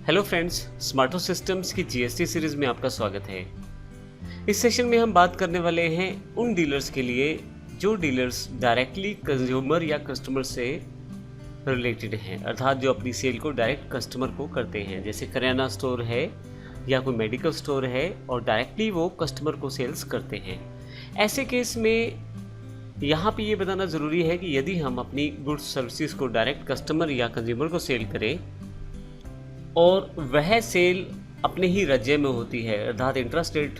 Hello friends, स्मार्टो systems की GST series में आपका स्वागत है। इस सेशन में हम बात करने वाले हैं उन डीलर्स के लिए जो डीलर्स डायरेक्टली कंज्यूमर या कस्टमर से रिलेटेड हैं, अर्थात जो अपनी सेल को डायरेक्ट कस्टमर को करते हैं, जैसे करियाना स्टोर है या कोई मेडिकल स्टोर है और डायरेक्टली वो कस्टमर को सेल्स करते हैं। ऐसे केस में यहाँ पे ये बताना ज़रूरी है कि यदि हम अपनी गुड्स सर्विसेज को डायरेक्ट कस्टमर या कंज्यूमर को सेल करें और वह सेल अपने ही राज्य में होती है, अर्थात इंट्रास्टेट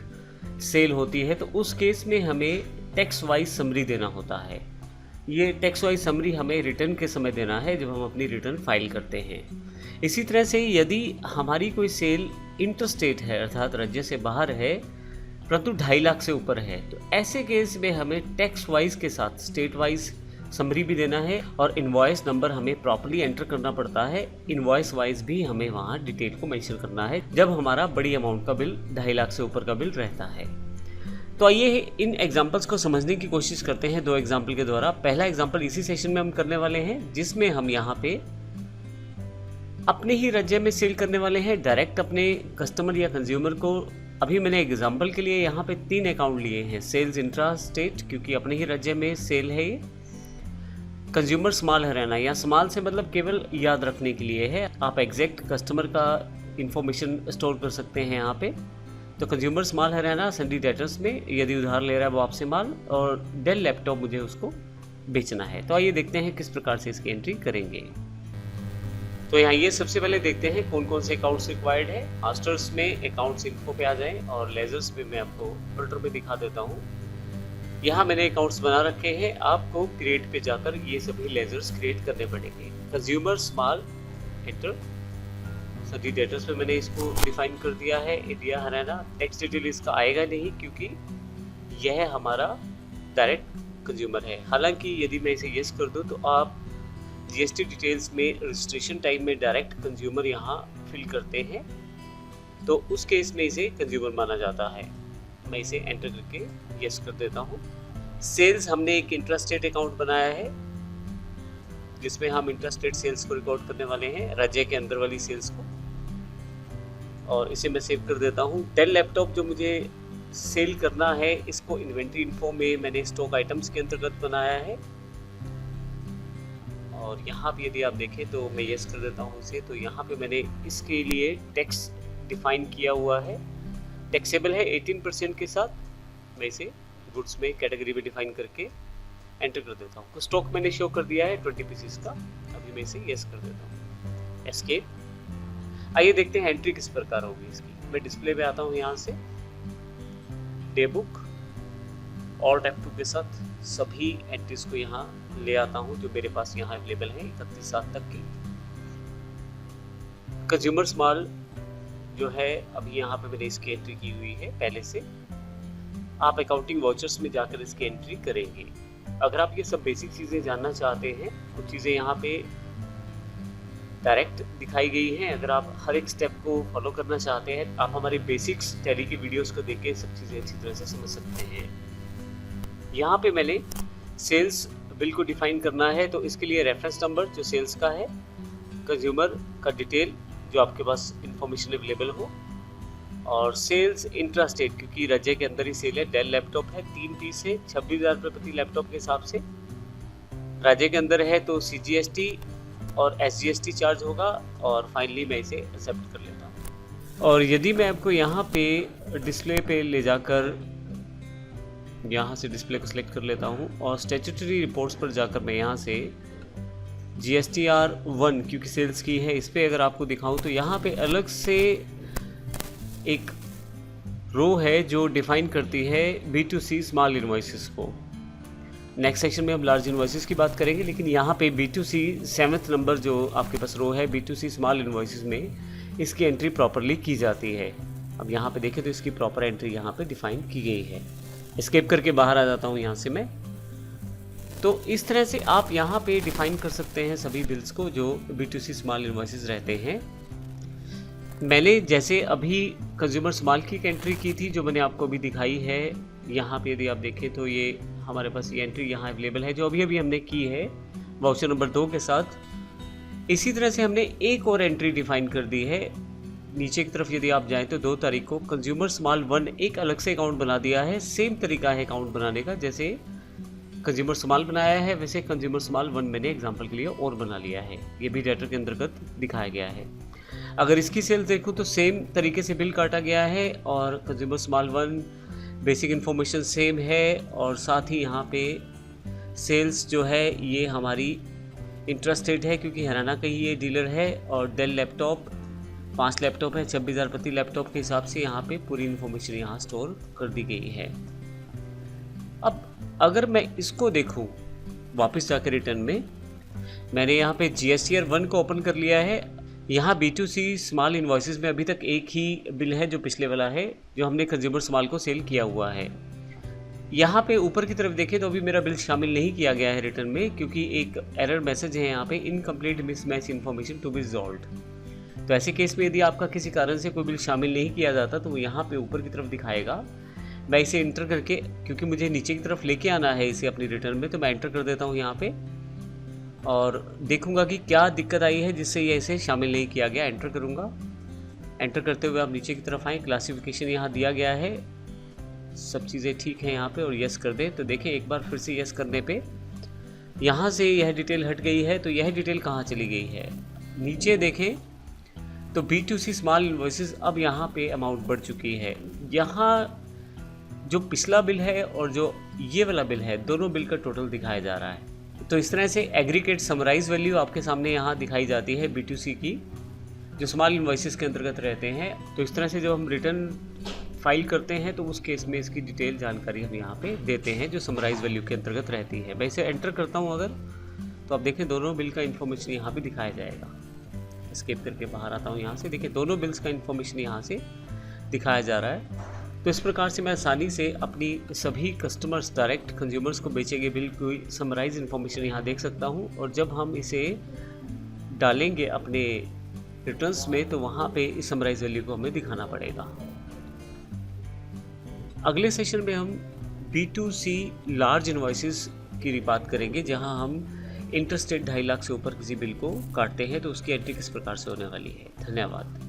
सेल होती है, तो उस केस में हमें टैक्स वाइज समरी देना होता है। ये टैक्स वाइज समरी हमें रिटर्न के समय देना है जब हम अपनी रिटर्न फाइल करते हैं। इसी तरह से यदि हमारी कोई सेल इंटरस्टेट है, अर्थात राज्य से बाहर है, परंतु 2.5 लाख से ऊपर है, तो ऐसे केस में हमें टैक्स वाइज के साथ स्टेट वाइज समरी भी देना है और इनवॉइस नंबर हमें प्रॉपर्ली एंटर करना पड़ता है। इनवॉइस वाइज भी हमें वहाँ डिटेल को मेंशन करना है जब हमारा बड़ी अमाउंट का बिल 2.5 लाख से ऊपर का बिल रहता है। तो आइए इन एग्जांपल्स को समझने की कोशिश करते हैं 2 एग्जांपल के द्वारा। पहला एग्जांपल इसी सेशन में हम करने वाले हैं जिसमें हम यहाँ पे अपने ही राज्य में सेल करने वाले हैं डायरेक्ट अपने कस्टमर या कंज्यूमर को। अभी मैंने एग्जांपल के लिए यहाँ पे 3 अकाउंट लिए हैं। सेल्स इंट्रा स्टेट, क्योंकि अपने ही राज्य में सेल है ये। कंज्यूमर स्मॉल हरियाणा, या स्मॉल से मतलब केवल याद रखने के लिए है, आप एग्जैक्ट कस्टमर का इंफॉर्मेशन स्टोर कर सकते हैं यहाँ पे। तो कंज्यूमर स्मॉल हरियाणा सन्डी डेटर्स में यदि उधार ले रहा है वो आपसे माल, और डेल लैपटॉप मुझे उसको बेचना है। तो आइए देखते हैं किस प्रकार से इसकी एंट्री करेंगे। तो यहाँ ये सबसे पहले देखते हैं कौन कौन से अकाउंट्स रिक्वायर्ड है। मास्टर्स में अकाउंट्स इन्फो पे आ जाएं और लेजर्स में मैं आपको फिल्टर में दिखा देता हूँ। यहाँ मैंने अकाउंट्स बना रखे हैं, आपको क्रिएट पे जाकर ये सभी लेजर्स क्रिएट करने पड़ेंगे। कंज्यूमर स्मॉल एंटर, सभी डेटर्स पे मैंने इसको डिफाइन कर दिया है इंडिया हरियाणा। टैक्स डिटेल इसका आएगा नहीं क्योंकि यह हमारा डायरेक्ट कंज्यूमर है। हालांकि यदि मैं इसे यस कर दूँ तो आप जीएसटी डिटेल्स में रजिस्ट्रेशन टाइम में डायरेक्ट कंज्यूमर यहाँ फिल करते हैं, तो उस केस में इसे कंज्यूमर माना जाता है। मैं इसे एंटर करके यस कर देता हूँ। सेल्स, हमने एक इंट्रास्टेट अकाउंट बनाया है जिसमें हम इंट्रास्टेट सेल्स को रिकॉर्ड करने वाले हैं, राज्य के अंदर वाली सेल्स को, और इसे मैं सेव कर देता हूँ। डेल लैपटॉप जो मुझे सेल करना है, इसको इन्वेंट्री इन्फो में मैंने स्टॉक आइटम्स के अंतर्गत बनाया है, और यहाँ पे यदि आप देखें तो मैं यस कर देता हूँ इसे। तो यहाँ पे मैंने इसके लिए टैक्स डिफाइन किया हुआ है, टैक्सेबल है 18% के साथ। मैं इसे गुड्स में कैटेगरी में डिफाइन करके एंटर कर देता हूँ। तो स्टॉक मैंने शो कर दिया है 20 पीसेस का। अभी मैं इसे यस कर देता हूँ, एस्केप। आइए देखते हैं एंट्री किस प्रकार होगी इसकी। मैं डिस्प्ले पे आता हूँ, यहाँ से डे बुक ऑल्ट F2 के साथ सभी एंट्रीज को यहाँ ले आता हूँ जो मेरे पास यहाँ अवेलेबल है 31/7 तक की। कंज्यूमर स्मॉल जो है अभी यहाँ पे मैंने इसकी एंट्री की हुई है पहले से। आप अकाउंटिंग वाउचर्स में जाकर इसकी एंट्री करेंगे। अगर आप ये सब बेसिक चीज़ें जानना चाहते हैं, कुछ चीज़ें यहाँ पे डायरेक्ट दिखाई गई हैं। अगर आप हर एक स्टेप को फॉलो करना चाहते हैं, आप हमारे बेसिक्स टैली की वीडियोस को देख के सब चीज़ें अच्छी तरह से समझ सकते हैं। यहाँ पे मैंने सेल्स बिल को डिफाइन करना है, तो इसके लिए रेफरेंस नंबर जो सेल्स का है, कंज्यूमर का डिटेल जो आपके पास इंफॉर्मेशन अवेलेबल हो, और सेल्स इंट्रास्टेट क्योंकि राज्य के अंदर ही सेल है। डेल लैपटॉप है, 3 पीस है, 26,000 रुपये प्रति लैपटॉप के हिसाब से। राज्य के अंदर है तो CGST और SGST चार्ज होगा, और फाइनली मैं इसे एक्सेप्ट कर लेता हूँ। और यदि मैं आपको यहाँ पे डिस्प्ले पे ले जाकर यहाँ से डिस्प्ले को सिलेक्ट कर लेता हूँ और स्टैट्यूटरी रिपोर्ट्स पर जाकर मैं यहाँ से GSTR 1 क्योंकि सेल्स की है, इस पर अगर आपको दिखाऊं तो यहाँ पे अलग से एक रो है जो डिफाइन करती है B2C स्मॉल इनवॉइसेस को। नेक्स्ट सेक्शन में हम लार्ज इनवॉइसेस की बात करेंगे, लेकिन यहाँ पे B2C 7th नंबर जो आपके पास रो है B2C स्मॉल इनवॉइसेस में इसकी एंट्री प्रॉपरली की जाती है। अब यहाँ पे देखें तो इसकी प्रॉपर एंट्री यहाँ पे डिफाइन की गई है। एस्केप करके बाहर आ जाता हूँ यहाँ से मैं। तो इस तरह से आप यहाँ पे डिफाइन कर सकते हैं सभी बिल्स को जो B2C स्मॉल इनवॉइसेस रहते हैं। मैंने जैसे अभी कंज्यूमर स्मॉल की एंट्री की थी जो मैंने आपको अभी दिखाई है, यहाँ पे यदि आप देखें तो ये हमारे पास ये एंट्री यहाँ अवेलेबल है जो अभी हमने की है वाउचर नंबर 2 के साथ। इसी तरह से हमने एक और एंट्री डिफाइन कर दी है नीचे की तरफ यदि आप जाएं तो 2 तारीख को कंज्यूमर स्मॉल 1 एक अलग से अकाउंट बना दिया है। सेम तरीका है अकाउंट बनाने का, जैसे कंज्यूमर स्मॉल बनाया है वैसे कंज्यूमर स्मॉल 1 मैंने एग्जांपल के लिए और बना लिया है। ये भी डेटर के अंतर्गत दिखाया गया है। अगर इसकी सेल्स देखूं तो सेम तरीके से बिल काटा गया है और consumer small 1 basic information same है और साथ ही यहाँ पे सेल्स जो है ये हमारी इंट्रास्टेट है क्योंकि हरियाणा का ही ये डीलर है और डेल लैपटॉप 5 लैपटॉप है, 26,000 प्रति लैपटॉप के हिसाब से यहाँ पे पूरी इन्फॉर्मेशन यहाँ स्टोर कर दी गई है। अब अगर मैं इसको देखूँ वापस जाकर रिटर्न में, मैंने यहाँ पे GSTR 1 को ओपन कर लिया है। यहाँ B2C स्मॉल इन्वॉइसेस में अभी तक एक ही बिल है जो पिछले वाला है, जो हमने कंज्यूमर स्मॉल को सेल किया हुआ है। यहाँ पे ऊपर की तरफ देखें तो अभी मेरा बिल शामिल नहीं किया गया है रिटर्न में, क्योंकि एक एरर मैसेज है यहाँ पे, incomplete mismatch information to be resolved. तो ऐसे केस में यदि आपका किसी कारण से कोई बिल शामिल नहीं किया जाता तो वो यहाँ पे ऊपर की तरफ दिखाएगा। मैं इसे इंटर करके, क्योंकि मुझे नीचे की तरफ लेके आना है इसे अपनी रिटर्न में, तो मैं एंटर कर देता हूँ यहाँ पे और देखूंगा कि क्या दिक्कत आई है जिससे ये इसे शामिल नहीं किया गया। एंटर करूँगा। एंटर करते हुए आप नीचे की तरफ आएँ, क्लासिफिकेशन यहाँ दिया गया है, सब चीज़ें ठीक हैं यहाँ पे और यस कर दें। तो देखें एक बार फिर से यस करने पे यहाँ से यह डिटेल हट गई है। तो यह डिटेल कहाँ चली गई है, नीचे देखें तो B2C स्मॉल इन्वॉइसेस अब यहाँ पे अमाउंट बढ़ चुकी है। यहाँ जो पिछला बिल है और जो ये वाला बिल है, दोनों बिल का टोटल दिखाया जा रहा है। तो इस तरह से एग्रीगेट समराइज वैल्यू आपके सामने यहाँ दिखाई जाती है B2C की, जो स्मॉल इन्वॉइसेस के अंतर्गत रहते हैं। तो इस तरह से जब हम रिटर्न फाइल करते हैं तो उस केस में इसकी डिटेल जानकारी हम यहाँ पे देते हैं जो समराइज वैल्यू के अंतर्गत रहती है। मैं इसे एंटर करता हूँ अगर, तो आप देखें दोनों बिल का इन्फॉर्मेशन यहाँ पे दिखाया जाएगा। स्किप करके बाहर आता हूँ यहाँ से, देखिए दोनों बिल्स का इन्फॉर्मेशन यहाँ से दिखाया जा रहा है। तो इस प्रकार से मैं आसानी से अपनी सभी कस्टमर्स, डायरेक्ट कंज्यूमर्स को बेचे गए बिल की समराइज इन्फॉर्मेशन यहाँ देख सकता हूँ। और जब हम इसे डालेंगे अपने रिटर्न्स में तो वहाँ पे इस समराइज वैल्यू को हमें दिखाना पड़ेगा। अगले सेशन में हम B2C लार्ज इन्वॉइसेस की बात करेंगे, जहां हम इंटरस्टेट 2.5 लाख से ऊपर किसी बिल को काटते हैं तो उसकी एंट्री किस प्रकार से होने वाली है। धन्यवाद।